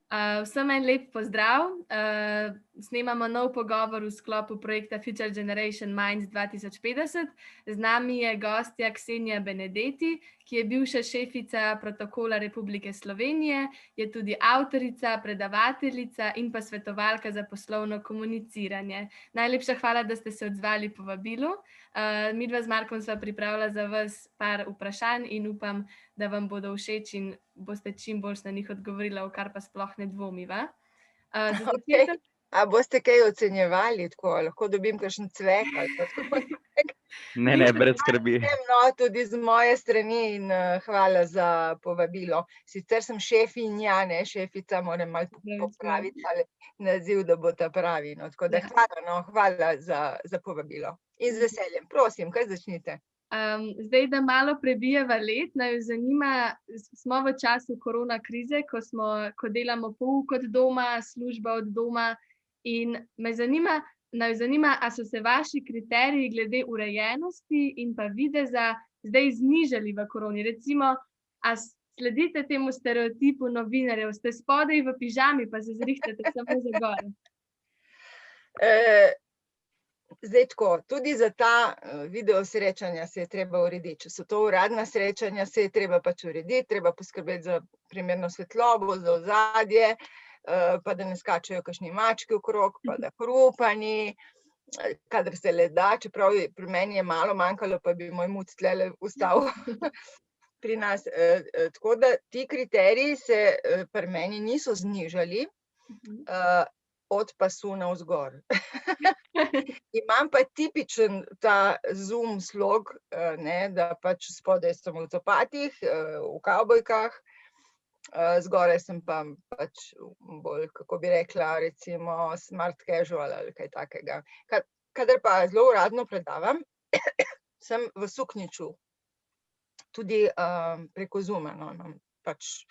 Vsem en lep pozdrav. Snemamo nov pogovor v sklopu projekta Future Generation Minds 2050. Z nami je gostja Ksenija Benedeti, ki je bivša šefica Protokola Republike Slovenije, je tudi avtorica, predavateljica in pa svetovalka za poslovno komuniciranje. Najlepša hvala, da ste se odzvali povabilu. Midva z Markom sva pripravila za vas par vprašanj in upam, da vam bodo všeč in boste čim bolj na njih odgovorila, v kar pa sploh ne dvomiva. Za začetek... A boste kaj ocenjevali, tako, lahko dobim kakšen cvek ali pa tako? Ne, brez skrbi. No, tudi z moje strani in hvala za povabilo. Sicer sem šefinja, ne šefica, moram malo popraviti ali naziv, da bo ta pravi. No, tako da hvala za povabilo. In z veseljem, prosim, kar začnite. Zdaj, da malo prebijeva let, naj zanima, smo v času korona krize, ko delamo pouk od doma, služba od doma, in naj zanima, a so se vaši kriteriji glede urejenosti in pa videza zdaj znižali v koroni. Recimo, a sledite temu stereotipu novinarjev, ste spodaj v pižami, pa se zrihtate samo za gor? Zdaj tako, tudi za ta video srečanja se je treba urediti. Če so to uradna srečanja, se je treba pač urediti, treba poskrbeti za primerno svetlobo, za ozadje, pa da ne skačejo kakšni mački okrog, pa da hrupani, kadar se le da, čeprav pri meni je malo manjkalo, pa bi moj muc tlele vstal pri nas. Tako da ti kriteriji se pri meni niso znižali, od pasu navzgor. Imam pa tipičen ta Zoom slog, da pač spodaj sem v copatih, v kavbojkah, zgoraj sem pa pač bolj, kako bi rekla, recimo smart casual ali kaj takega. Kadar pa zelo uradno predavam, sem v suknjiču, tudi preko Zooma, imam pač,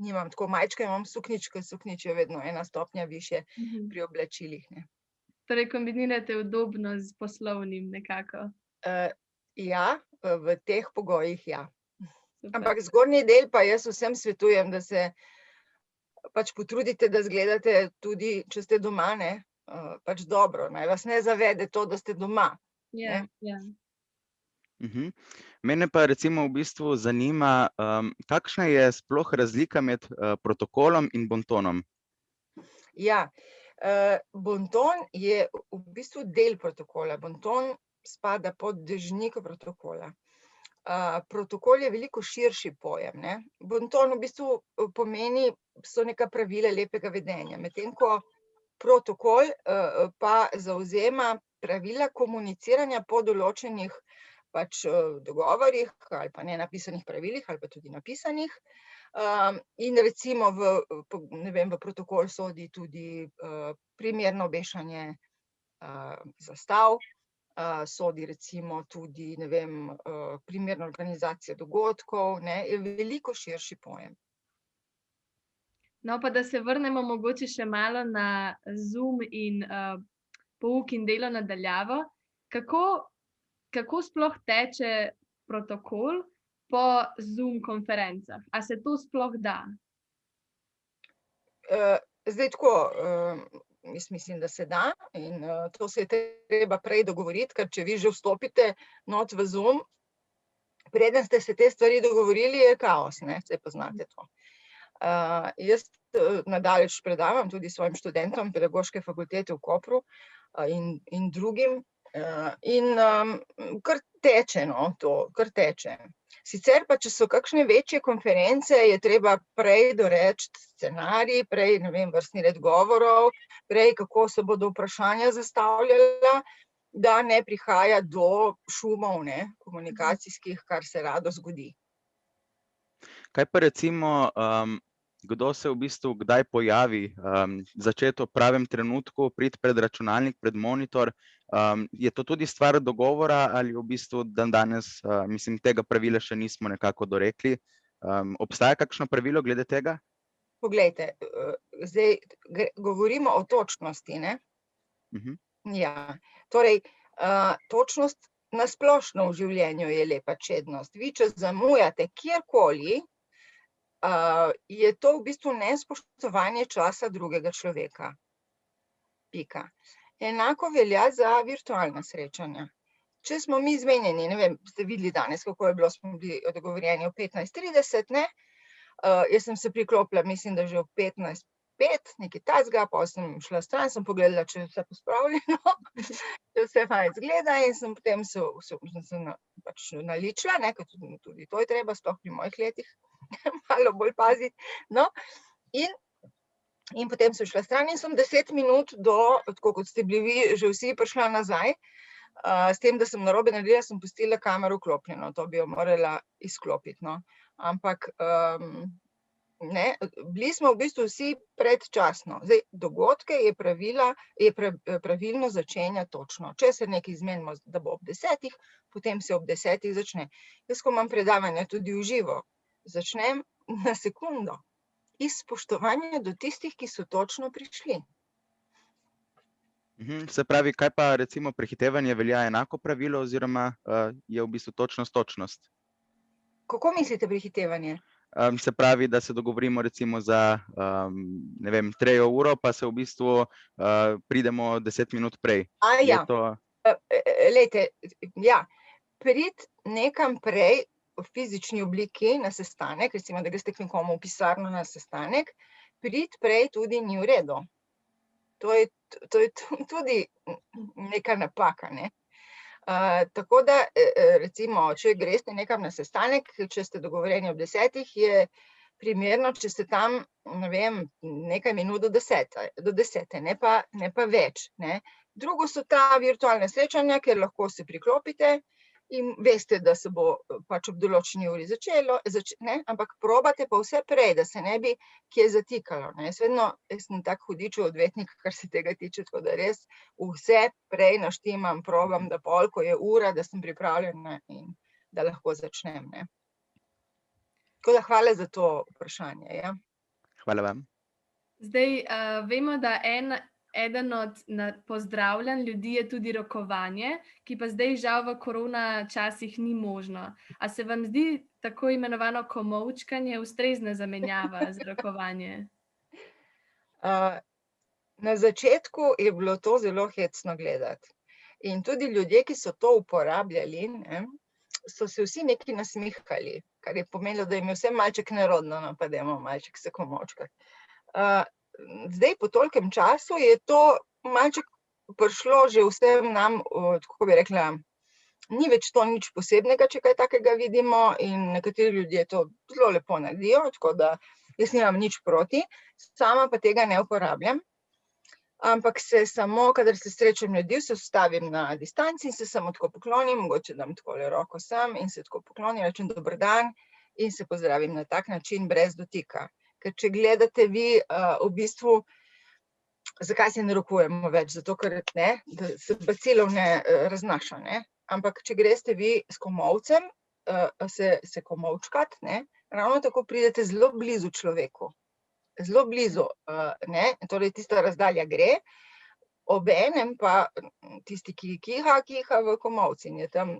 nimam tako majčke, imam suknjičke, suknjič je vedno ena stopnja višje pri oblačilih. Torej kombinirate udobno z poslovnim nekako? Ja, v teh pogojih, ja. Ampak zgornji del pa jaz vsem svetujem, da se pač potrudite, da izgledate tudi, če ste doma, pač dobro. Naj vas ne zavede to, da ste doma. Ja. Mene pa recimo v bistvu zanima, kakšna je sploh razlika med protokolom in bontonom? Ja, bonton je v bistvu del protokola. Bonton spada pod dežnik protokola. Protokol je veliko širši pojem. Bonton v bistvu pomeni, so neka pravila lepega vedenja, medtem ko protokol pa zavzema pravila komuniciranja po določenih pač dogovorih ali pa nenapisanih pravilih ali pa tudi napisanih. In recimo v protokol sodi tudi primerno obešanje zastav, sodi recimo tudi, primerna organizacija dogodkov, je veliko širši pojem. No, pa da se vrnemo mogoče še malo na Zoom in pouk in delo na daljavo. Kako sploh teče protokol po Zoom konferencah? A se to sploh da? Zdaj tako, jaz mislim, da se da, in to se je treba prej dogovoriti, ker če vi že vstopite not v Zoom, preden ste se te stvari dogovorili, je kaos, saj poznate to. Jaz nadaleč predavam tudi svojim študentom Pedagoške fakultete v Kopru in drugim, in kar teče, to kar teče. Sicer pa, če so kakšne večje konference, je treba prej doreči scenarij, prej, vrstni red govorov, prej, kako se bodo vprašanja zastavljala, da ne prihaja do šumov, komunikacijskih, kar se rado zgodi. Kaj pa recimo, kdo se v bistvu kdaj pojavi, začeti v pravem trenutku, priti pred računalnik, pred monitor, je to tudi stvar dogovora ali v bistvu danes, tega pravila še nismo nekako dorekli? Obstaja kakšno pravilo glede tega? Poglejte, zdaj govorimo o točnosti, Ja, torej, točnost na splošno v življenju je lepa čednost. Vi, če zamujate kjerkoli, je to v bistvu nespoštovanje časa drugega človeka. Pika. Enako velja za virtualna srečanja. Če smo mi zmenjeni, ne vem, ste videli danes, kako je bilo, smo bili dogovorjeni o 15:30, ne? Jaz sem se priklopila, mislim, da že o 15:05, nekaj tacga, pa sem šla stran, sem pogledala, če je vse pospravljeno, če vse fajn izgleda in sem potem se pač naličila, ne, ker tudi to je treba, sploh pri mojih letih, malo bolj paziti, no, in potem sem šla stran in sem 10 minut tako kot ste bili vi, že vsi prišla nazaj, s tem, da sem narobe naredila, sem pustila kamero vklopljeno, to bi jo morala izklopiti, no. Ampak, ne, bili smo v bistvu vsi predčasno. Zdaj, dogodke je pravilno začenjati točno. Če se nekaj zmenimo, da bo ob 10, potem se ob 10 začne. Jaz, ko imam predavanje tudi v živo, začnem na sekundo. Iz spoštovanja do tistih, ki so točno prišli. Se pravi, kaj pa recimo prehitevanje velja enako pravilo oziroma je v bistvu točnost? Kako mislite prehitevanje? Se pravi, da se dogovorimo recimo za, ne vem, 3 uro, pa se v bistvu pridemo 10 minut prej. Ja. Glejte, ja, priti nekam prej v fizični obliki na sestanek, recimo, da greste k nekomu v pisarno na sestanek, priti prej tudi ni v redu. To je tudi neka napaka, ne. Tako da, recimo, če greste nekam na sestanek, če ste dogovorjeni ob 10, je primerno, če ste tam, ne vem, nekaj minut do 10, ne pa več, ne. Drugo so ta virtualna srečanja, ker lahko se priklopite in veste, da se bo pač ob določeni uri začelo, ne, ampak probate pa vse prej, da se ne bi kje zatikalo, ne. Jaz sem tak hudičev odvetnik, kar se tega tiče, tako da res vse prej naštimam, probam, da pol, ko je ura, da sem pripravljena in da lahko začnem, ne. Tako da hvala za to vprašanje, ja. Hvala vam. Zdaj, vemo, da eden od pozdravljanj ljudi je tudi rokovanje, ki pa zdaj žal v korona časih ni možno. A se vam zdi tako imenovano komolčkanje ustrezna zamenjava za rokovanje? Na začetku je bilo to zelo hecno gledati. In tudi ljudje, ki so to uporabljali, ne, so se vsi nekaj nasmihali, kar je pomenilo, da jim je vse malček nerodno, no, pa dajmo malček se komolčkati. Zdaj, po tolikem času je to malček prišlo že vsem nam, kako bi rekla, ni več to nič posebnega, če kaj takega vidimo, in nekateri ljudje to zelo lepo naredijo, tako da jaz nimam nič proti, sama pa tega ne uporabljam. Ampak se samo, kadar se srečam ljudi, se ustavim na distanci in se samo tako poklonim, mogoče dam takole roko sem in se tako poklonim, rečem dober dan in se pozdravim na tak način brez dotika. Ker če gledate vi, v bistvu, zakaj se ne rokujemo več? Zato, ker ne, da se bacilov ne raznaša, ne. Ampak če greste vi s komolcem, se komolčkat, ne, ravno tako pridete zelo blizu človeku. Zelo blizu, ne, torej tista razdalja gre, obenem pa tisti, ki kiha v komolci in je tam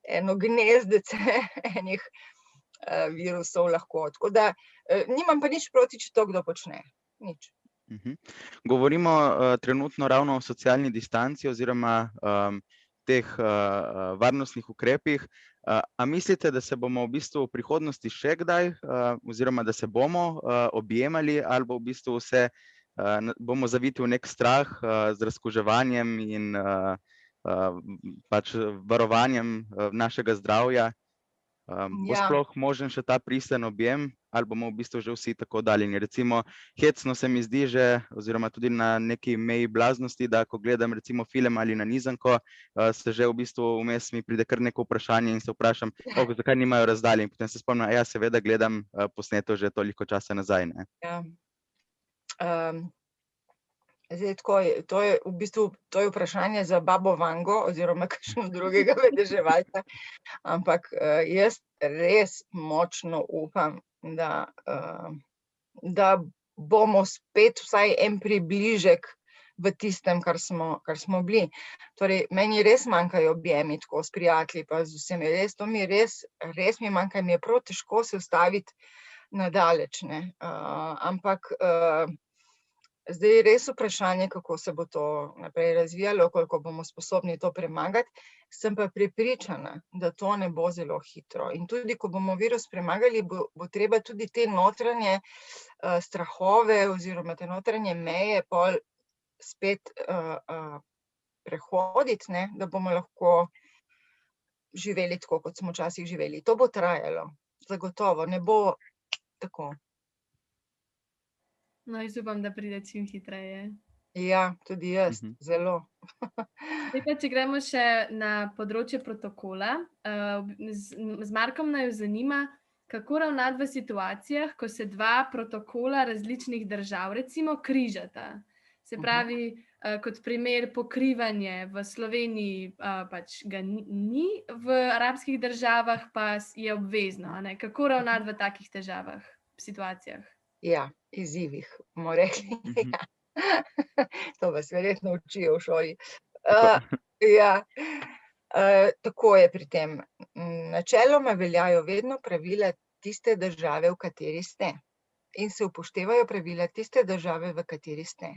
eno gnezdece enih virusov lahko, tako da nimam pa nič proti, če to kdo počne, nič. Govorimo trenutno ravno o socialni distanci oziroma teh varnostnih ukrepih. A mislite, da se bomo v bistvu v prihodnosti še kdaj oziroma da se bomo objemali ali bo v bistvu vse, bomo zaviti v nek strah z razkuževanjem in pač varovanjem našega zdravja? Bo sploh možen še ta pristen objem ali bomo v bistvu že vsi tako oddaljeni? Recimo, hecno se mi zdi že, oziroma tudi na neki meji blaznosti, da ko gledam recimo film ali nanizanko, se že v bistvu vmes mi pride kar neko vprašanje in se vprašam, zakaj nimajo razdalje, in potem se spomnim, ja, seveda gledam posneto že toliko časa nazaj, ne. Ja. Zdaj tako, to je v bistvu, to je vprašanje za babo Vango oziroma kakšnega drugega vedeževalca, ampak jaz res močno upam, da bomo spet vsaj en približek v tistem, kar smo bili. Torej, meni res manjkajo objemi tako s prijatelji pa z vsemi, res, to mi res mi manjka, mi je prav težko se ustaviti nadaleč, ne. Ampak zdaj je res vprašanje, kako se bo to naprej razvijalo, koliko bomo sposobni to premagati. Sem pa prepričana, da to ne bo zelo hitro. In tudi, ko bomo virus premagali, bo treba tudi te notranje strahove oziroma te notranje meje pol spet prehoditi, ne, da bomo lahko živeli tako, kot smo včasih živeli. To bo trajalo, zagotovo, ne bo tako. No, jaz upam, da pride čim hitreje. Ja, tudi jaz, zelo. Zdaj pa, če gremo še na področje protokola. Z Markom naju zanima, kako ravnati v situacijah, ko se dva protokola različnih držav recimo križata. Se pravi, kot primer pokrivanje v Sloveniji pač ga ni, v arabskih državah pa je obvezno, a ne? Kako ravnati v takih težavah, situacijah? Ja, izzivih, bomo rekli. To vas verjetno učijo v šoli. Ja, tako je pri tem. Načeloma veljajo vedno pravila tiste države, v kateri ste. In se upoštevajo pravila tiste države, v kateri ste.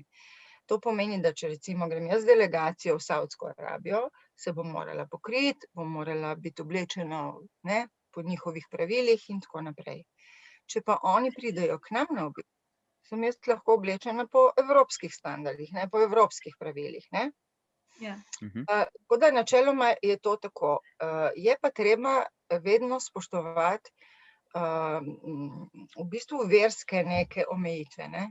To pomeni, da če recimo grem jaz z delegacijo v Savdsko Arabijo, se bom morala pokriti, bom morala biti oblečena, ne, po njihovih pravilih in tako naprej. Če pa oni pridejo k nam na obisk, sem jaz lahko oblečena po evropskih standardih, ne, po evropskih pravilih, ne. Ja. Tako da načeloma je to tako. Je pa treba vedno spoštovati v bistvu verske neke omejitve, ne.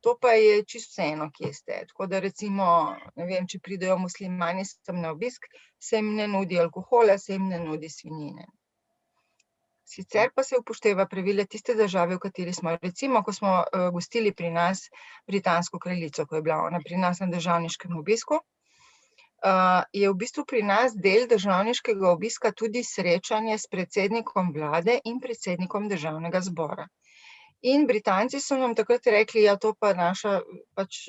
To pa je čisto vseeno, kje ste. Tako da recimo, ne vem, če pridejo muslimani sem na obisk, se jim ne nudi alkohola, se jim ne nudi svinjine. Sicer pa se upošteva pravila tiste države, v kateri smo. Recimo, ko smo gostili pri nas britansko kraljico, ko je bila ona pri nas na državniškem obisku, je v bistvu pri nas del državniškega obiska tudi srečanje s predsednikom vlade in predsednikom državnega zbora. In Britanci so nam takrat rekli, ja, to pa naša pač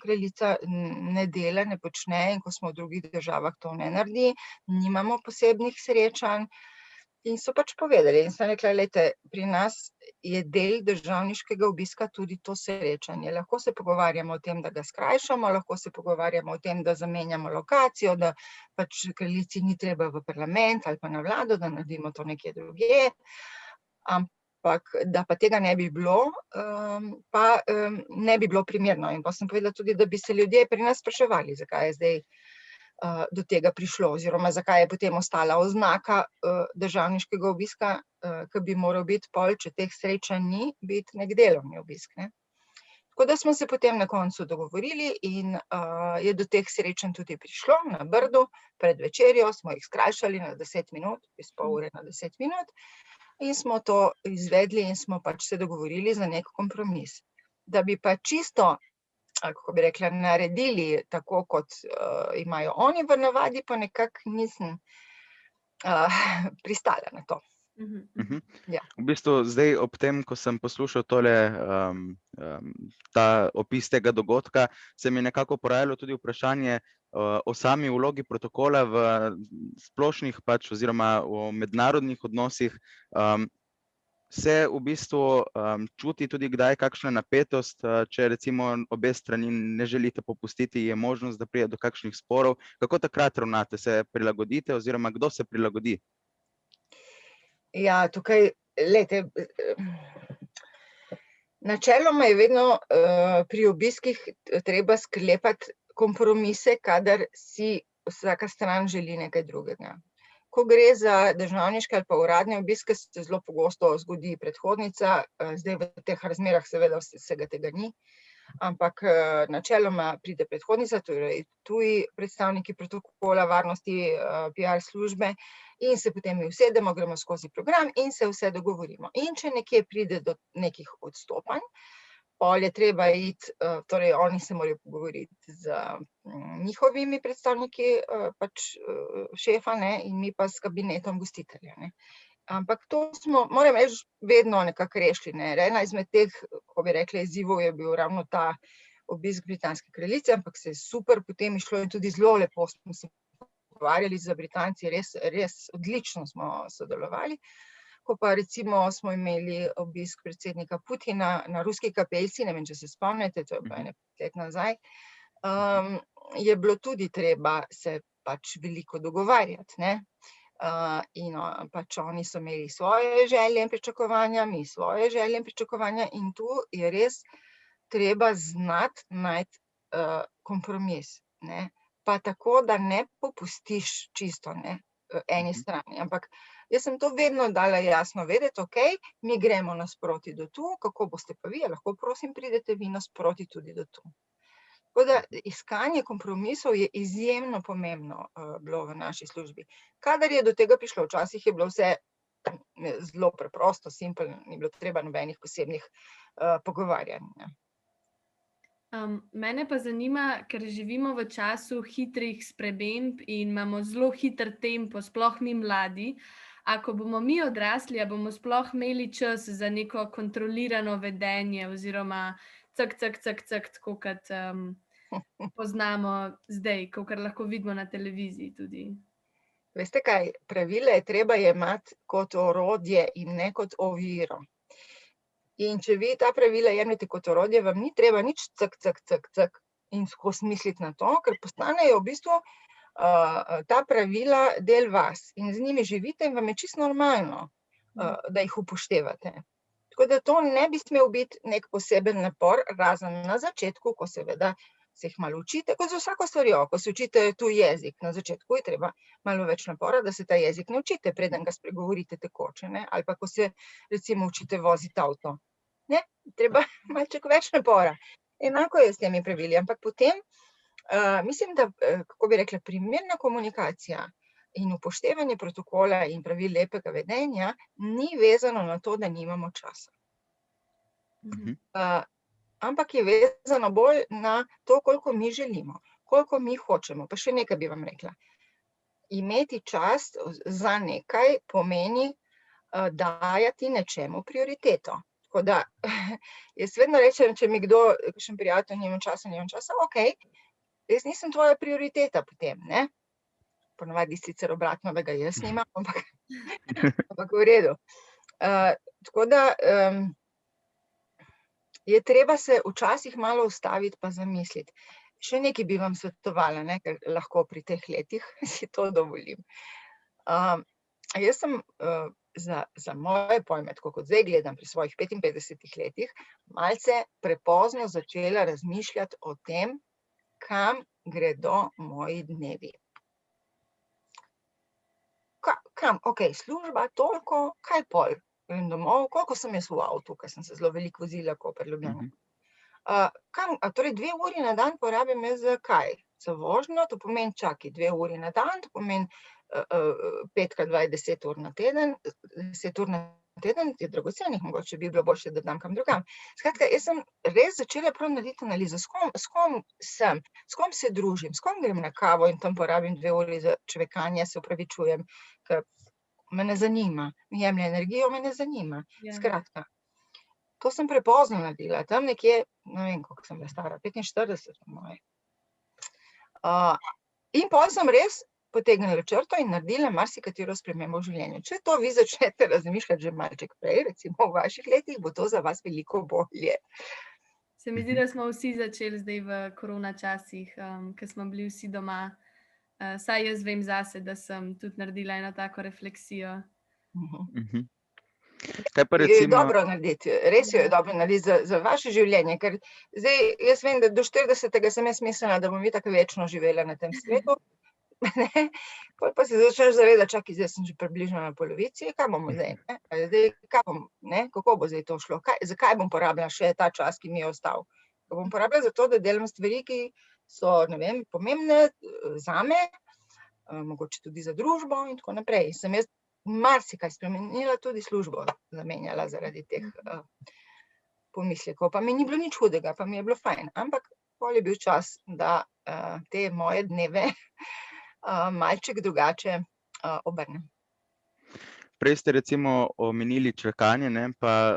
kraljica ne dela, ne počne, in ko smo v drugih državah to ne naredi, nimamo posebnih srečanj. In so pač povedali, in sem rekla, glejte, pri nas je del državniškega obiska tudi to srečanje. Lahko se pogovarjamo o tem, da ga skrajšamo, lahko se pogovarjamo o tem, da zamenjamo lokacijo, da pač kraljici ni treba v parlament ali pa na vlado, da naredimo to nekje drugje. Ampak, da pa tega ne bi bilo, pa ne bi bilo primerno. In pa sem povedala tudi, da bi se ljudje pri nas spraševali, zakaj je zdaj do tega prišlo, oziroma zakaj je potem ostala oznaka državniškega obiska, ki bi moral biti pol, če teh srečanj ni, biti nek delovni obisk, ne. Tako da smo se potem na koncu dogovorili in je do teh srečanj tudi prišlo na Brdu. Pred večerjo smo jih skrajšali na 10 minut, iz pol ure na 10 minut, in smo to izvedli in smo pač se dogovorili za nek kompromis. Da bi pa čisto, kako bi rekla, naredili tako, kot imajo oni v navadi, pa nekako nisem pristala na to. Ja. V bistvu zdaj ob tem, ko sem poslušal tole, ta opis tega dogodka, se mi je nekako porajalo tudi vprašanje o sami vlogi protokola v splošnih pač oziroma v mednarodnih odnosih. Se v bistvu čuti tudi kdaj kakšna napetost, če recimo obe strani ne želite popustiti, je možnost, da pride do kakšnih sporov. Kako takrat ravnate? Se prilagodite oziroma kdo se prilagodi? Ja, tukaj, glejte, načeloma je vedno pri obiskih treba sklepati kompromise, kadar si vsaka stran želi nekaj drugega. Ko gre za državniške ali pa uradne obiske, se zelo pogosto zgodi predhodnica, zdaj v teh razmerah seveda vsega tega ni, ampak načeloma pride predhodnica, torej tuji predstavniki protokola, varnosti, PR službe, in se potem mi usedemo, gremo skozi program in se vse dogovorimo. In če nekje pride do nekih odstopanj, pol je treba iti, torej oni se morajo pogovoriti z njihovimi predstavniki, pač šefa, ne, in mi pa s kabinetom gostitelja, ne. Ampak to smo, moram reči, vedno nekako rešili, ne. Ena izmed teh, kako bi rekla, izzivov je bil ravno ta obisk britanske kraljice, ampak se je super potem izšlo in tudi zelo lepo smo se pogovarjali z Britanci, res odlično smo sodelovali. ko pa recimo smo imeli obisk predsednika Putina na ruski kapelci, ne vem, če se spomnite, to je bilo 5 let nazaj, je bilo tudi treba se pač veliko dogovarjati, ne. In pač oni so imeli svoje želje in pričakovanja, mi svoje želje in pričakovanja in tu je res treba znati najti kompromis, ne. Pa tako, da ne popustiš čisto, ne, eni strani, ampak jaz sem to vedno dala jasno vedeti, okej, mi gremo nasproti do tu, kako boste pa vi, lahko prosim pridete vi nasproti tudi do tu. Tako da iskanje kompromisov je izjemno pomembno bilo v naši službi. Kadar je do tega prišlo, včasih je bilo vse zelo preprosto, simpel, ni bilo treba nobenih posebnih pogovarjanj, ne. Mene pa zanima, ker živimo v času hitrih sprememb in imamo zelo hiter tempo, sploh mi mladi. Ko bomo mi odrasli, a bomo sploh imeli čas za neko kontrolirano vedenje oziroma cak, tako kot poznamo zdaj, kakor lahko vidimo na televiziji tudi. Veste kaj, pravila je treba jemati kot orodje in ne kot oviro. In če vi ta pravila jemljete kot orodje, vam ni treba nič cak in skozi misliti na to, ker postanejo v bistvu ta pravila del vas in z njimi živite in vam je čisto normalno, da jih upoštevate. Tako da to ne bi smel biti nek poseben napor, razen na začetku, ko seveda se jih malo učite, kot za vsako stvarjo, ko se učite tuj jezik, na začetku je treba malo več napora, da se ta jezik naučite, preden ga spregovorite tekoče, ne, ali pa ko se recimo učite voziti avto, ne, treba malček več napora. Enako je s temi pravili, ampak potem mislim, da, kako bi rekla, primerna komunikacija in upoštevanje protokola in pravil lepega vedenja ni vezano na to, da nimamo časa. Ampak je vezano bolj na to, koliko mi želimo, koliko mi hočemo. Pa še nekaj bi vam rekla. Imeti čas za nekaj pomeni dajati nečemu prioriteto. Tako da, jaz vedno rečem, če mi kdo, kakšen prijatelj, nimam časa, okej, jaz nisem tvoja prioriteta potem, ne. Ponavadi sicer obratno, da ga jaz nimam, ampak v redu. Tako da, je treba se včasih malo ustaviti pa zamisliti. Še nekaj bi vam svetovala, ne, ker lahko pri teh letih si to dovolim. Jaz sem za moje pojme, tako kot zdaj gledam pri svojih 55 letih, malce prepozno začela razmišljati o tem, kam gredo moji dnevi. Kam? Okej, služba, toliko, kaj pol? Grem domov, koliko sem jaz v avtu, ker sem se zelo veliko vozila, Koper, Ljubljana. Torej 2 uri na dan porabim jaz za kaj? Za vožnjo, to pomeni, 2 uri na dan, to pomeni 5 krat 2 je 10 ur na teden, 10 ur na teden je dragocenih, mogoče bi bilo boljše, da dam kam drugam. Skratka, jaz sem res začela prav narediti analizo, s kom sem, s kom se družim, s kom grem na kavo in tam porabim 2 uri za čvekanje, se opravičujem, ker me ne zanima, mi jemlje energijo, me ne zanima. Skratka, to sem prepozno naredila, tam nekje, ne vem, koliko sem bila stara, 45 po moje. In pol sem res potegnila črto in naredila marsikatero spremembo v življenju. Če to vi začnete razmišljati že malček prej, recimo v vaših letih, bo to za vas veliko bolje. Se mi zdi, da smo vsi začeli zdaj v korona časih, ko smo bili vsi doma. Saj jaz vem zase, da sem tudi naredila eno tako refleksijo. Kaj pa Je recimo, dobro narediti, res jo je dobro narediti za vaše življenje, ker zdaj jaz vem, da do 40. sem jaz mislila, da bom itak večno živela na tem svetu, ne, pol pa se začneš zavedati, čakaj, zdaj sem že približno na polovici, kaj bomo zdaj, ne, zdaj, kaj bom, ne, kako bo zdaj to šlo, zakaj bom porabila še ta čas, ki mi je ostal? Ga bom porabila zato, da delam stvari, ki so, ne vem, pomembne zame, mogoče tudi za družbo in tako naprej. Sem jaz marsikaj spremenila, tudi službo zamenjala zaradi teh pomislekov, pa mi ni bilo nič hudega, pa mi je bilo fajn, ampak pol je bil čas, da te moje dneve malček drugače obrnem. prej ste recimo omenili čakanje, ne, pa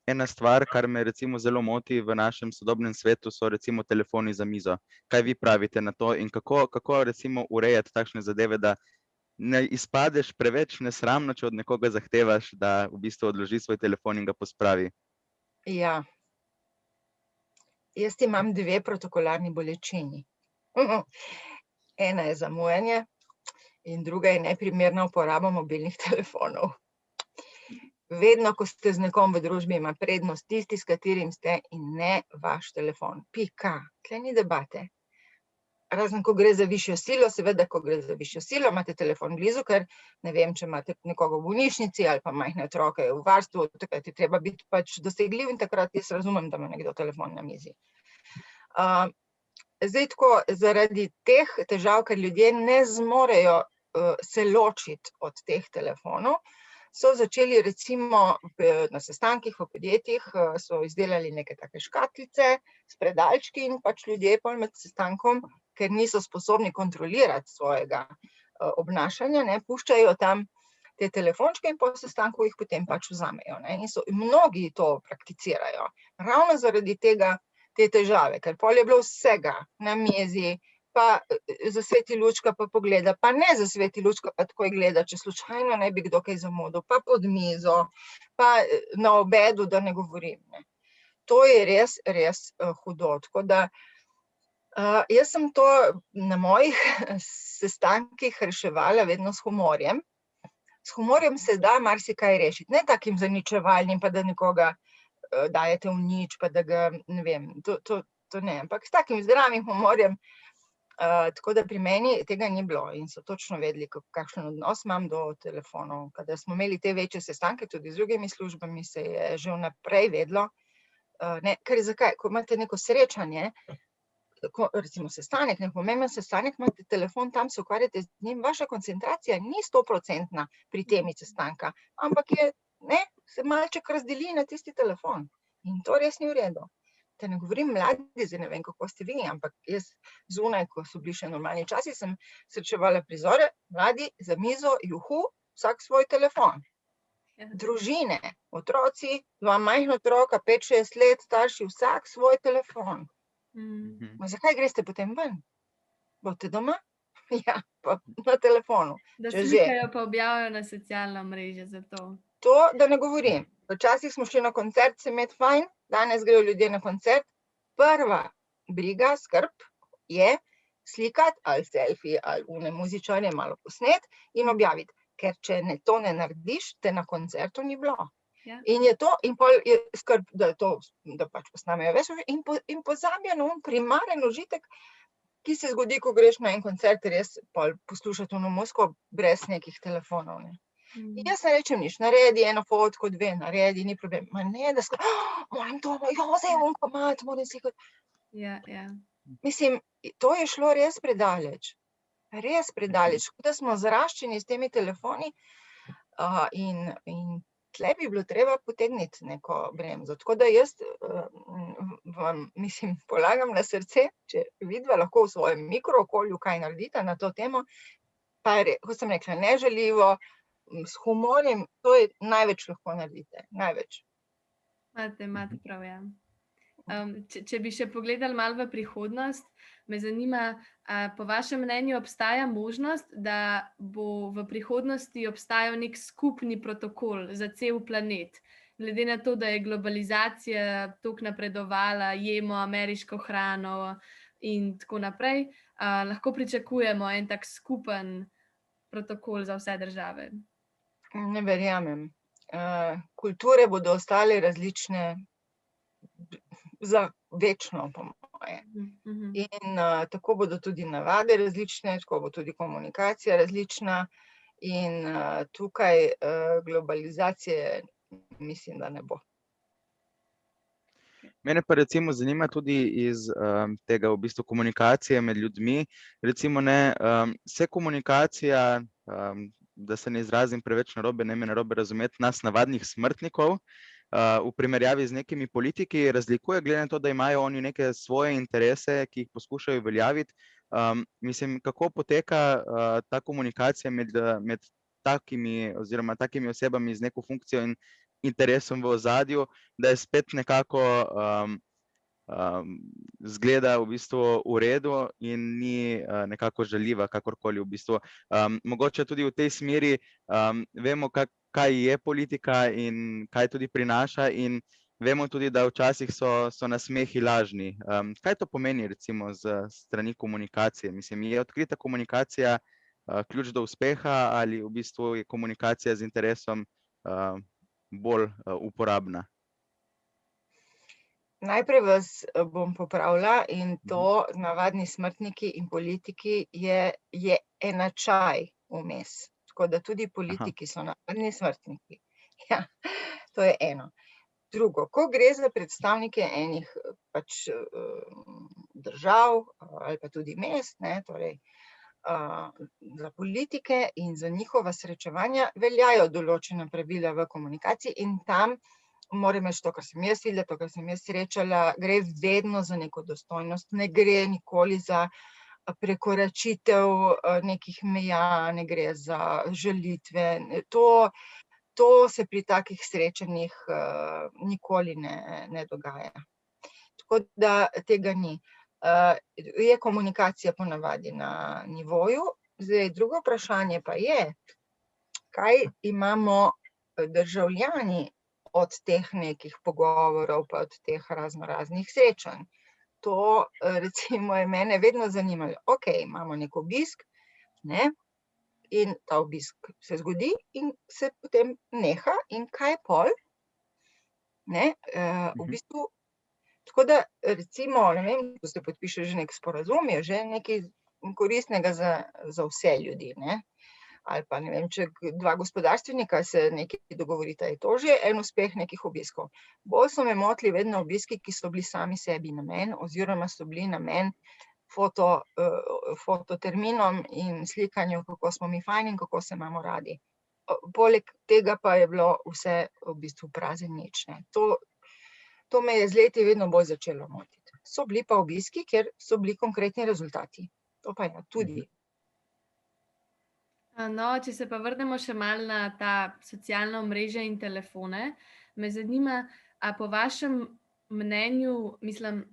ena stvar, kar me recimo zelo moti v našem sodobnem svetu, so recimo telefoni za mizo. Kaj vi pravite na to in kako recimo urejati takšne zadeve, da ne izpadeš preveč nesramno, če od nekoga zahtevaš, da v bistvu odloži svoj telefon in ga pospravi. Ja. Jaz imam 2 protokolarni bolečini. Ena je zamujanje in druga je neprimerna uporaba mobilnih telefonov. Vedno, ko ste z nekom v družbi, ima prednost tisti, s katerim ste, in ne vaš telefon. Pika. Tule ni debate. Razen, ko gre za višjo silo, seveda, ko gre za višjo silo, imate telefon blizu, ker ne vem, če imate nekoga v bolnišnici ali pa majhne otroke v varstvu, takrat je treba biti pač dosegljiv in takrat jaz razumem, da ima nekdo telefon na mizi. Zdaj tako, zaradi teh težav, ker ljudje ne zmorejo se ločiti od teh telefonov, so začeli recimo na sestankih v podjetjih, so izdelali neke take škatlice s predalčki in pač ljudje pol med sestankom, ker niso sposobni kontrolirati svojega obnašanja, ne, puščajo tam te telefončke in po sestanku jih potem pač vzamejo, ne, in mnogi to prakticirajo. Ravno zaradi tega, te težave, ker pol je bilo vsega na mizi, pa zasveti lučka, pa pogleda, pa ne zasveti lučka, pa takoj gleda, če slučajno ne bi kdo kaj zamudil, pa pod mizo, pa na obedu, da ne govorim, ne. To je res, res hudo, tako da jaz sem to na mojih sestankih reševala vedno s humorjem. S humorjem se da marsikaj rešiti, ne takim zaničevalnim, pa da nekoga dajete v nič, pa da ga, ne vem, to ne, ampak s takim zdravim humorjem. Tako da pri meni tega ni bilo in so točno vedeli, kakšen odnos imam do telefonov. Kadar smo imeli te večje sestanke, tudi z drugimi službami, se je že vnaprej vedelo. Ker zakaj? Ko imate neko srečanje, recimo sestanek, nek pomemben sestanek, imate telefon, tam se ukvarjate z njim, vaša koncentracija ni 100% pri temi sestanka, ampak je, ne, se malček razdeli na tisti telefon. In to res ni v redu. Da ne govorim mladi, zdaj ne vem, kako ste vi, ampak jaz zunaj, ko so bili še normalni časi, sem srečevala prizore, mladi za mizo, juhu, vsak svoj telefon. Družine, otroci, 2 majhna otroka, 5-6 let, starši, vsak svoj telefon. Ma zakaj greste potem ven? Boste doma? Ja, pa na telefonu. Da Če že. slikajo pa objavijo na socialna mreža za to. To, da ne govorim. Včasih smo šli na koncert, se imeti fajn, danes grejo ljudje na koncert. Prva briga, skrb je slikati ali selfie ali une muzičarje malo posnet in objaviti. Ker če to ne narediš, te na koncertu ni bilo. Ja. In je to, in pol je skrb, da pač posnamejo več in pozabijo na primaren užitek, ki se zgodi, ko greš na en koncert, res pol poslušati ono muziko brez nekih telefonov, ne. Jaz ne rečem nič, naredi eno fotko, 2, naredi, ni problem. Ma ne, da moram to, zdaj bom komad, moram slikati. Ja. Mislim, to je šlo res predaleč. Res predaleč. Da smo zaraščeni s temi telefoni in tle bi bilo treba potegniti neko bremzo. Tako da jaz vam, mislim, polagam na srce, če vidva lahko v svojem mikrookolju kaj naredita na to temo, pa kot sem rekla, nežaljivo, s humorjem, to je največ lahko naredite, največ. Imate prav, ja. Če bi še pogledali malo v prihodnost, me zanima, po vašem mnenju obstaja možnost, da bo v prihodnosti obstajal nek skupni protokol za cel planet, glede na to, da je globalizacija toliko napredovala, jemo ameriško hrano in tako naprej, lahko pričakujemo en tak skupen protokol za vse države? Ne verjamem. Kulture bodo ostale različne za večno, po moje. In tako bodo tudi navade različne, tako bo tudi komunikacija različna in tukaj globalizacije mislim, da ne bo. Mene pa recimo zanima tudi iz tega v bistvu komunikacije med ljudmi, recimo se komunikacija, da se ne izrazim preveč narobe, ne me narobe razumeti, nas navadnih smrtnikov v primerjavi z nekimi politiki razlikuje, glede na to, da imajo oni neke svoje interese, ki jih poskušajo uveljaviti. Mislim, kako poteka ta komunikacija med takimi oziroma takimi osebami z neko funkcijo in interesom v ozadju, da je spet nekako zgleda v bistvu v redu in ni nekako žaljiva, kakorkoli v bistvu. Mogoče tudi v tej smeri vemo, kaj je politika in kaj tudi prinaša in vemo tudi, da včasih so nasmehi lažni. Kaj to pomeni recimo z strani komunikacije? Mislim, je odkrita komunikacija ključ do uspeha ali v bistvu je komunikacija z interesom bolj uporabna? Najprej vas bom popravila in to navadni smrtniki in politiki je enačaj vmes. Tako da tudi politiki so navadni smrtniki. Ja, to je eno. Drugo, ko gre za predstavnike enih pač držav ali pa tudi mest, ne, torej za politike in za njihova srečevanja veljajo določena pravila v komunikaciji in tam moram reči to, kar sem jaz videla, to, kar sem jaz srečala, gre vedno za neko dostojnost, ne gre nikoli za prekoračitev nekih meja, ne gre za žalitve. To se pri takih srečanjih nikoli ne dogaja. Tako da tega ni. Je komunikacija ponavadi na nivoju. Zdaj, drugo vprašanje pa je, kaj imamo državljani od teh nekih pogovorov, pa od teh raznih srečanj. To recimo je mene vedno zanimalo. Okej, imamo nek obisk, ne, in ta obisk se zgodi in se potem neha in kaj pol? Ne, v bistvu, tako da recimo, ne vem, ko se podpiše že nek sporazum, je že nekaj koristnega za vse ljudi, ne. Ali pa ne vem, če dva gospodarstvenika se nekaj dogovorita, je to že en uspeh nekih obiskov. Bolj so me motili vedno obiski, ki so bili sami sebi namen oziroma so bili namen fototerminom in slikanju, kako smo mi fajn in kako se imamo radi. Poleg tega pa je bilo vse v bistvu prazen nič, ne. To me je z leti vedno bolj začelo motiti. So bili pa obiski, kjer so bili konkretni rezultati. To pa je tudi. No, če se pa vrnemo še malo na ta socialna omrežja in telefone, me zanima, a po vašem mnenju, mislim,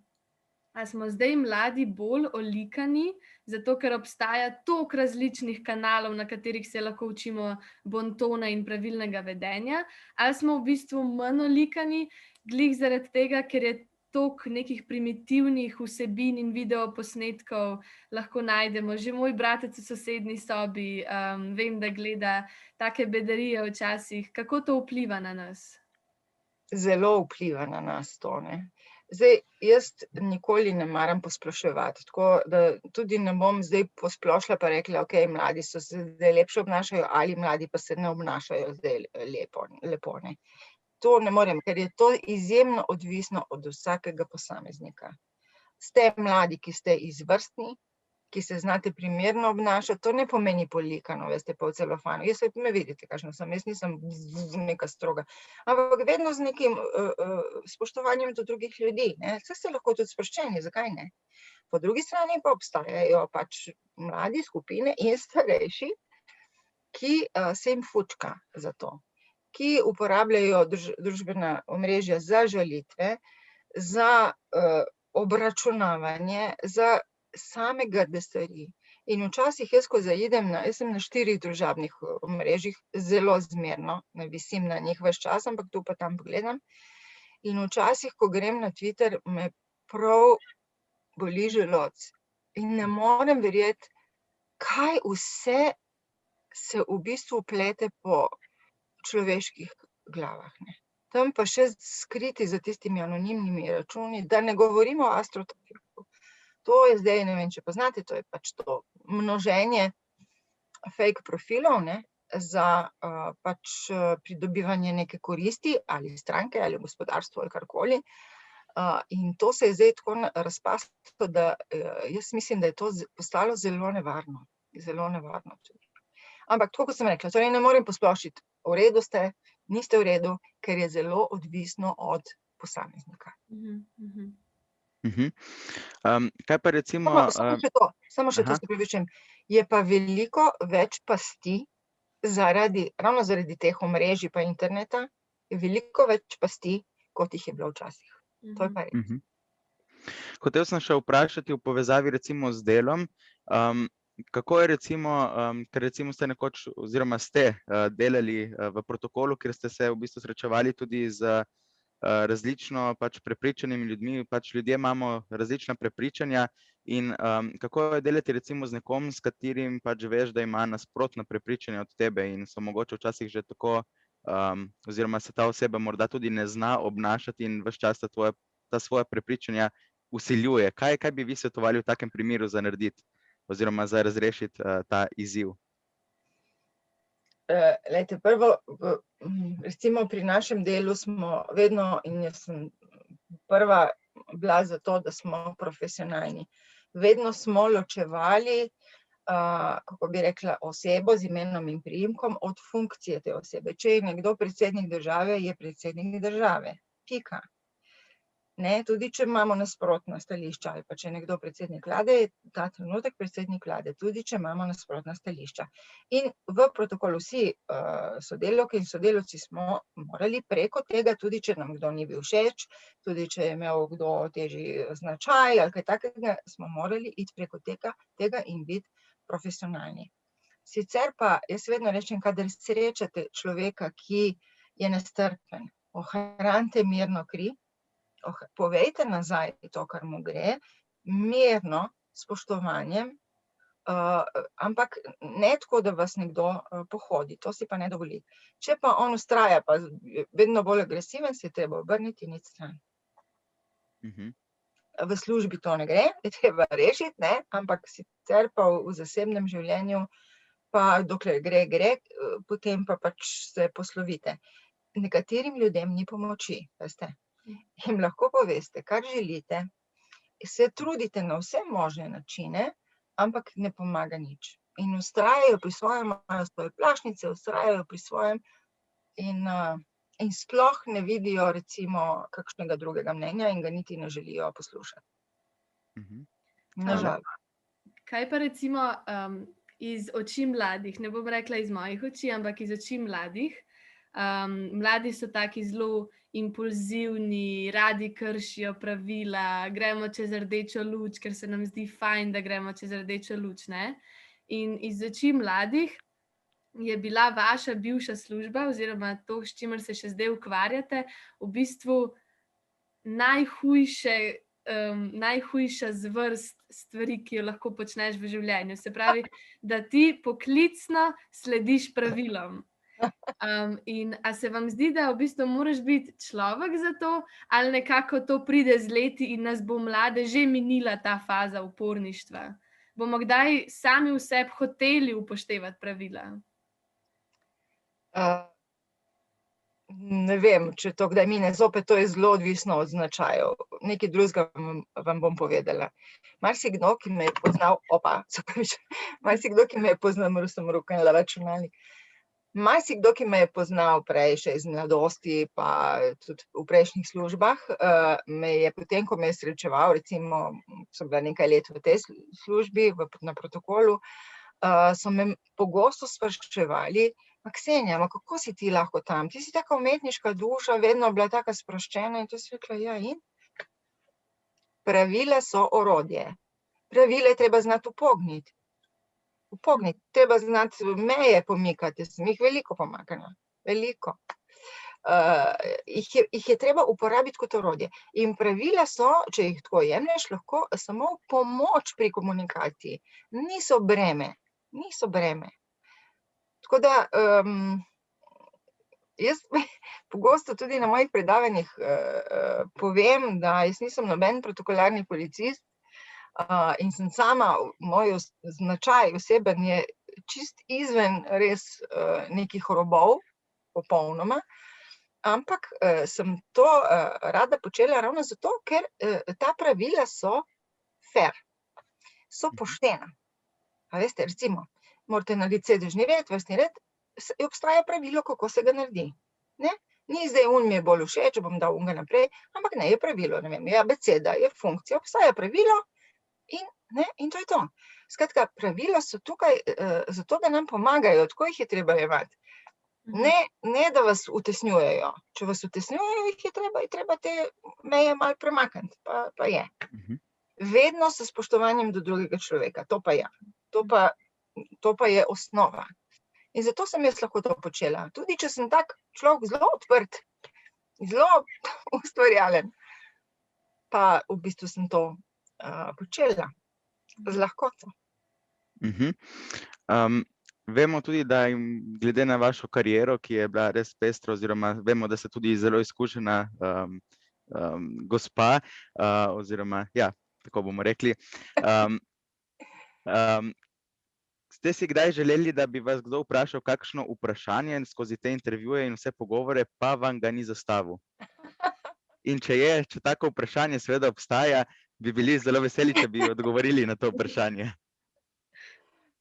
a smo zdaj mladi bolj olikani, zato ker obstaja toliko različnih kanalov, na katerih se lahko učimo bontona in pravilnega vedenja, ali smo v bistvu manj olikani, glih zaradi tega, ker je toliko nekih primitivnih vsebin in videoposnetkov lahko najdemo. Že moj bratec v sosednji sobi, vem, da gleda take bedarije včasih. Kako to vpliva na nas? Zelo vpliva na nas to, ne. Zdaj, jaz nikoli ne maram posploševati, tako da tudi ne bom zdaj posplošila pa rekla, okej, mladi so se zdaj lepše obnašajo ali mladi pa se ne obnašajo zdaj lepo, ne. To ne morem, ker je to izjemno odvisno od vsakega posameznika. Ste mladi, ki ste izvrstni, ki se znate primerno obnašati, to ne pomeni polikano, veste, pa v celofanu. Jaz me vidite, kakšna sem, jaz nisem neka stroga, ampak vedno z nekim spoštovanjem do drugih ljudi, ne. Saj ste lahko tudi sproščeni, zakaj ne? Po drugi strani pa obstajajo pač mladi skupine in starejši, ki se jim fučka za to, ki uporabljajo družbena omrežja za žalitve, za obračunavanje, za same grde stvari. In včasih jaz, ko zaidem jaz sem na 4 družabnih omrežjih, zelo zmerno, ne visim na njih ves čas, ampak tu pa tam pogledam. In včasih, ko grem na Twitter, me prav boli želodec. In ne morem verjeti, kaj vse se v bistvu plete po človeških glavah, ne. Tam pa še skriti za tistimi anonimnimi računi, da ne govorimo o astrotrafiku. To je zdaj, ne vem, če poznate, to je pač to množenje fake profilov, ne, za pač pridobivanje neke koristi ali stranke ali gospodarstvo ali karkoli. In to se je zdaj tako razpaslo, da jaz mislim, da je to postalo zelo nevarno. Zelo nevarno tudi. Ampak tako, kot sem rekla, torej ne morem posplošiti. V redu ste, niste v redu, ker je zelo odvisno od posameznika. Kaj pa recimo... Samo še to se pripričam. Je pa veliko več pasti ravno zaradi teh omrežij pa interneta, je veliko več pasti, kot jih je bilo včasih. To je pa res. Hotel sem še vprašati v povezavi recimo z delom, kako je recimo, ker recimo ste nekoč oziroma ste delali v protokolu, kjer ste se v bistvu srečevali tudi z različno pač prepričanimi ljudmi, pač ljudje imamo različna prepričanja in kako je delati recimo z nekom, s katerim pač veš, da ima nasprotno prepričanje od tebe in so mogoče včasih že tako, oziroma se ta oseba morda tudi ne zna obnašati in ves čas ta svoja prepričanja vsiljuje. Kaj bi vi svetovali v takem primeru za narediti oziroma za razrešiti ta izziv? Glejte, prvo, recimo pri našem delu smo vedno, in jaz sem prva bila za to, da smo profesionalni. Vedno smo ločevali, kako bi rekla, osebo z imenom in priimkom od funkcije te osebe. Če je nekdo predsednik države, je predsednik države. Pika. Ne, tudi če imamo nasprotna stališča, ali pa če je nekdo predsednik vlade, je ta trenutek predsednik vlade, tudi če imamo nasprotna stališča. In v protokolu vsi sodelavke in sodelavci smo morali preko tega, tudi če nam kdo ni bil všeč, tudi če je imel kdo težji značaj ali kaj takega, smo morali iti preko tega in biti profesionalni. Sicer pa jaz vedno rečem, kadar srečate človeka, ki je nestrpen, ohranite mirno kri, povejte nazaj to, kar mu gre, mirno, spoštovanjem, ampak ne tako, da vas nekdo pohodi, to si pa ne dovoli. Če pa on vztraja, pa vedno bolj agresiven, se je treba obrniti in iti stran. V službi to ne gre, je treba rešiti, ne, ampak sicer pa v zasebnem življenju, pa dokler gre, potem pa pač se poslovite. Nekaterim ljudem ni pomoči, veste. Jim lahko poveste, kar želite, se trudite na vse možne načine, ampak ne pomaga nič. In vztrajajo pri svojem, imajo svoje plašnice, vztrajajo pri svojem in sploh ne vidijo recimo kakšnega drugega mnenja in ga niti ne želijo poslušati. Nažalost. Kaj pa recimo iz oči mladih, ne bom rekla iz mojih oči, ampak iz oči mladih. Mladi so taki zelo impulzivni, radi kršijo pravila, gremo čez rdečo luč, ker se nam zdi fajn, da gremo čez rdečo luč, ne? In iz oči mladih je bila vaša bivša služba oziroma to, s čimer se še zdaj ukvarjate, v bistvu najhujša zvrst stvari, ki jo lahko počneš v življenju. Se pravi, da ti poklicno slediš pravilom. In a se vam zdi, da v bistvu moraš biti človek za to, ali nekako to pride z leti in nas bo mlade že minila ta faza uporništva? Bomo kdaj sami v sebi hoteli upoštevati pravila? Ne vem, če to kdaj mine, zopet to je zelo odvisno od značajev. Nekaj drugega vam bom povedala. Marsikdo, ki me je poznal, marsikdo, ki me je poznal, moral sem roknila računalnik. Marsikdo, ki me je poznal prej še iz mladosti, pa tudi v prejšnjih službah, me je potem, ko me je srečeval, recimo, sem bila nekaj let v tej službi, na protokolu, so me pogosto spraševali, Ksenija, kako si ti lahko tam? Ti si taka umetniška duša, vedno bila taka sproščena in to si rekla, ja in? Pravila so orodje. Pravila je treba znati upogniti. Treba znati meje pomikati, sem jih veliko pomakala, veliko. Jih je treba uporabiti kot orodje. In pravila so, če jih tako jemlješ, lahko samo pomoč pri komunikaciji. Niso breme. Tako da, jaz pogosto tudi na mojih predavanjih povem, da jaz nisem noben protokolarni policist, in sem sama, moj značaj oseben je čist izven res nekih robov, popolnoma, ampak sem to rada počela ravno zato, ker ta pravila so fair, so poštena. A veste, recimo, morate narediti sedežni red, vrstni red, obstaja pravilo, kako se ga naredi. Ni zdaj mi je bolj všeč, bom dal unga naprej, ampak ne, je pravilo, ne vem, je abeceda, je funkcija, obstaja pravilo, in to je to. Skratka, pravila so tukaj zato, da nam pomagajo, tako jih je treba jemati. Ne, da vas utesnjujejo. Če vas utesnjujejo, je treba te meje malo premakniti, pa je. Vedno s spoštovanjem do drugega človeka, to pa je. To pa je osnova. In zato sem jaz lahko to počela. Tudi če sem tak človek zelo odprt, zelo ustvarjalen, pa v bistvu sem to počela z lahkoto. Vemo tudi, da glede na vašo kariero, ki je bila res pestra, oziroma vemo, da ste tudi zelo izkušena gospa, oziroma, ja, tako bomo rekli. Ste si kdaj želeli, da bi vas kdo vprašal kakšno vprašanje skozi te intervjuje in vse pogovore, pa vam ga ni zastavil? In če tako vprašanje seveda obstaja, bi bili zelo veseli, če bi odgovorili na to vprašanje.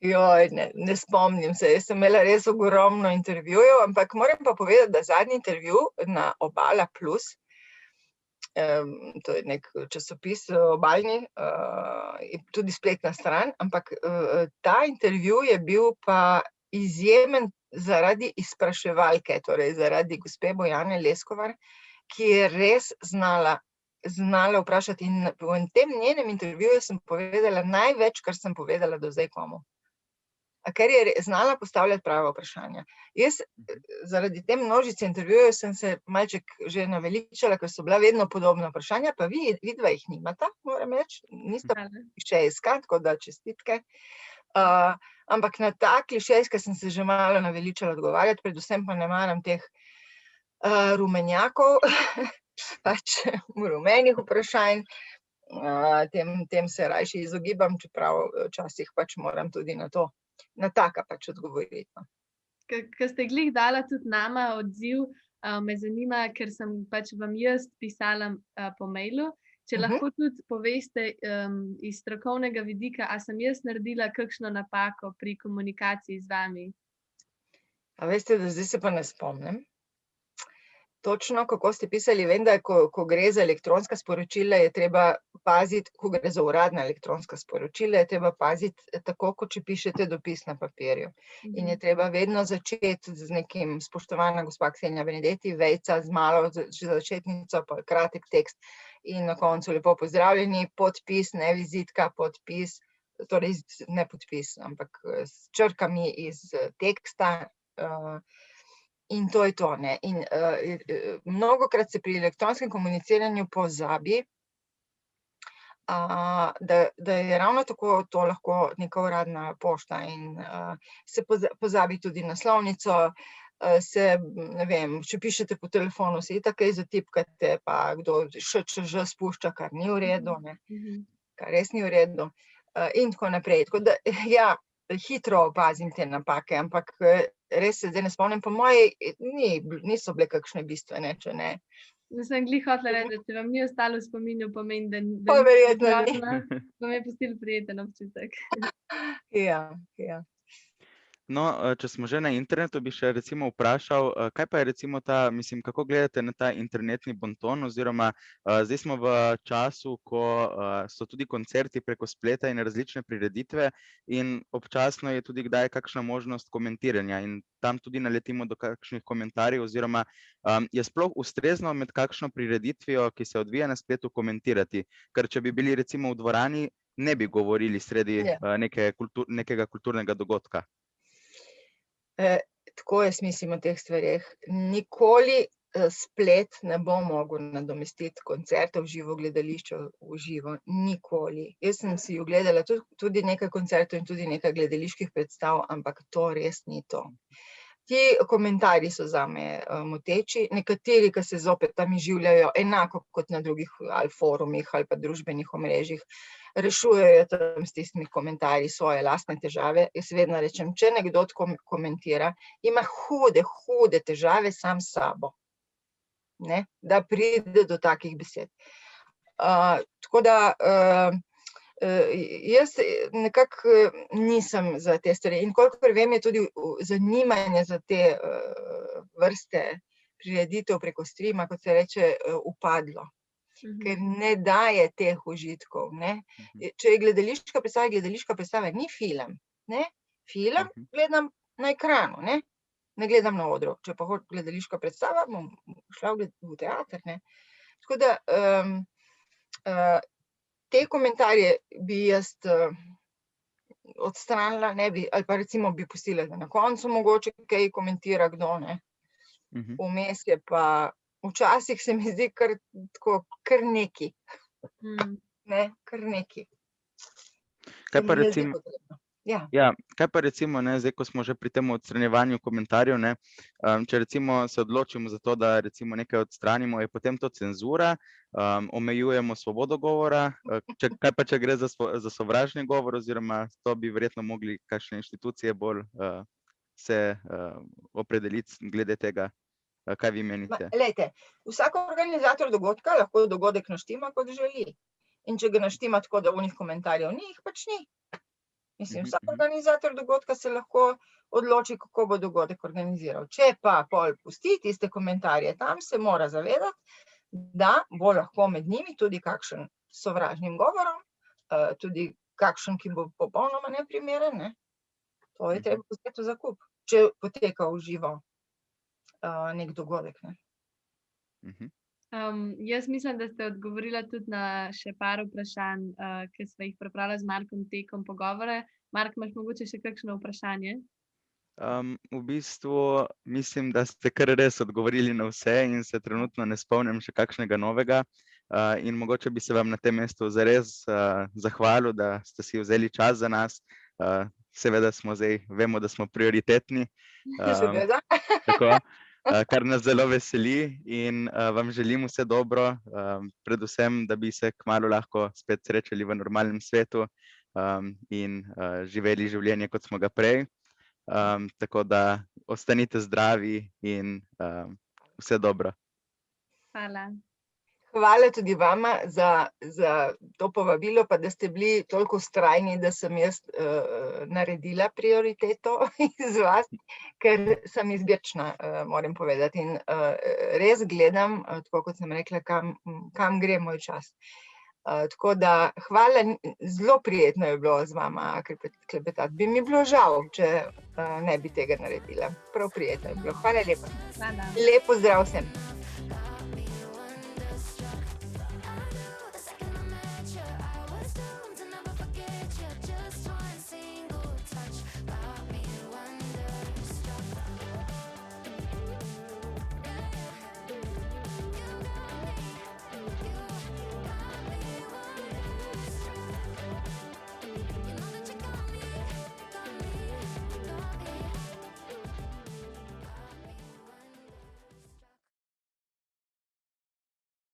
Joj, ne spomnim se, jaz sem imela res ogromno intervjujev, ampak moram pa povedati, da zadnji intervju na Obala Plus, to je nek časopis obalni, tudi spletna stran, ampak ta intervju je bil pa izjemen zaradi izpraševalke, torej zaradi gospe Bojane Leskovar, ki je res znala vprašati, in v tem njenem intervjuju sem povedala največ, kar sem povedala do zdaj komu. Ker je znala postavljati prava vprašanja. Jaz zaradi te množice intervjujev sem se malček že naveličala, ker so bila vedno podobna vprašanja, pa vidva jih nimata, moram reči, nista klišejska, tako da čestitke. Ampak na ta klišejska sem se že malo naveličala odgovarjati, predvsem pa ne maram teh rumenjakov, pač rumenih vprašanj, tem se rajši izogibam, čeprav včasih pač moram tudi na taka pač odgovoriti. Ko ste glih dala tudi nama odziv, me zanima, ker sem pač vam jaz pisala po mailu, če lahko tudi poveste iz strokovnega vidika, a sem jaz naredila kakšno napako pri komunikaciji z vami? A veste, da zdaj se pa ne spomnim. Točno, kako ste pisali, vem, da ko gre za elektronska sporočila, je treba paziti, ko gre za uradna elektronska sporočila, je treba paziti tako, kot če pišete dopis na papirju. In je treba vedno začeti z nekim spoštovana gospa Ksenija Benedetti, vejca z malo začetnico, pa kratek tekst in na koncu lepo pozdravljeni, podpis, ne vizitka, podpis, torej ne podpis, ampak s črkami iz teksta, in to je to, ne. In mnogokrat se pri elektronskem komuniciranju pozabi, da je ravno tako to lahko neka uradna pošta in se pozabi tudi naslovnico, ne vem, če pišete po telefonu, se itak kaj zatipkate, pa kdo ŠČŽ spušča, kar ni v redu, ne, kar res ni v redu, in tako naprej. Tako da, ja, hitro opazim te napake, ampak res se zdaj ne spomnim, po moje niso bile kakšne bistvene, če ne. Sem glih hotela reči, da če vam ni ostalo v spominu, pomeni, da Pa verjetno ni. vam je pustil prijeten občutek. Ja. No, če smo že na internetu, bi še recimo vprašal, kaj pa je recimo kako gledate na ta internetni bonton, oziroma zdaj smo v času, ko so tudi koncerti preko spleta in različne prireditve in občasno je tudi kdaj kakšna možnost komentiranja in tam tudi naletimo do kakšnih komentarjev, oziroma je sploh ustrezno med kakšno prireditvijo, ki se odvija na spletu, komentirati, ker če bi bili recimo v dvorani, ne bi govorili sredi nekega kulturnega dogodka. Tako jaz mislim o teh stvareh. Nikoli splet ne bo mogel nadomestiti koncertov v živo, gledališča v živo. Nikoli. Jaz sem si ogledala tudi nekaj koncertov in tudi nekaj gledaliških predstav, ampak to res ni to. Ti komentarji so zame moteči, nekateri, ki se zopet tam izživljajo, enako kot na drugih ali forumih ali pa družbenih omrežjih, rešujejo tam s tistimi komentarji svoje lastne težave. Jaz vedno rečem, če nekdo komentira, ima hude težave sam s sabo, ne, da pride do takih besed. Tako da jaz nekako nisem za te stvari in kolikor vem, je tudi zanimanje za te vrste prireditev preko streama, kot se reče, upadlo. Ker ne daje teh užitkov, ne. Če je gledališka predstava, ni film, ne. Film gledam na ekranu, ne. ne gledam na odru. Če pa hočem gledališko predstavo, bom šla v teater, ne. Tako da te komentarje bi jaz odstranila, ne bi, ali pa recimo bi pustila, da na koncu mogoče kaj komentira kdo, ne. Vmes je pa, včasih se mi zdi kar neki. Ne, kar neki. Kaj pa recimo, Ja. kaj pa recimo, ne, zdaj, ko smo že pri tem odstranjevanju komentarjev, ne, če recimo se odločimo za to, da recimo nekaj odstranimo, je potem to cenzura, omejujemo svobodo govora, kaj pa, če gre za sovražni govor, oziroma to bi verjetno mogli kakšne inštitucije bolj se opredeliti glede tega, kaj vi menite? Glejte, vsak organizator dogodka lahko dogodek naštima, kot želi. In če ga naštima tako, da onih komentarjev ni, jih pač ni. Mislim, vsak organizator dogodka se lahko odloči, kako bo dogodek organiziral. Če pa pol pusti tiste komentarje tam, se mora zavedati, da bo lahko med njimi tudi kakšen sovražnim govorom, tudi kakšen, ki bo popolnoma neprimeren, ne. To je treba vzeti v zakup, če poteka v živo nek dogodek, ne. Jaz mislim, da ste odgovorila tudi na še par vprašanj, ki sva jih pripravila z Markom tekom pogovora. Mark, imaš mogoče še kakšno vprašanje? V bistvu mislim, da ste kar res odgovorili na vse in se trenutno ne spomnim še kakšnega novega. In mogoče bi se vam na tem mestu zares zahvalil, da ste si vzeli čas za nas. Seveda vemo, da smo prioritetni. Seveda. Tako. Kar nas zelo veseli in vam želim vse dobro, predvsem, da bi se kmalu lahko spet srečali v normalnem svetu in živeli življenje, kot smo ga prej. Tako da ostanite zdravi in vse dobro. Hvala. Hvala tudi vama za to povabilo, pa da ste bili toliko vztrajni, da sem jaz naredila prioriteto iz vas, ker sem izbirčna, moram povedati. In res gledam, tako kot sem rekla, kam gre moj čas. Tako da hvala, zelo prijetno je bilo z vama klepetati. Bi mi bilo žal, če ne bi tega naredila. Prav prijetno je bilo. Hvala lepa. Hvala. Lep pozdrav vsem.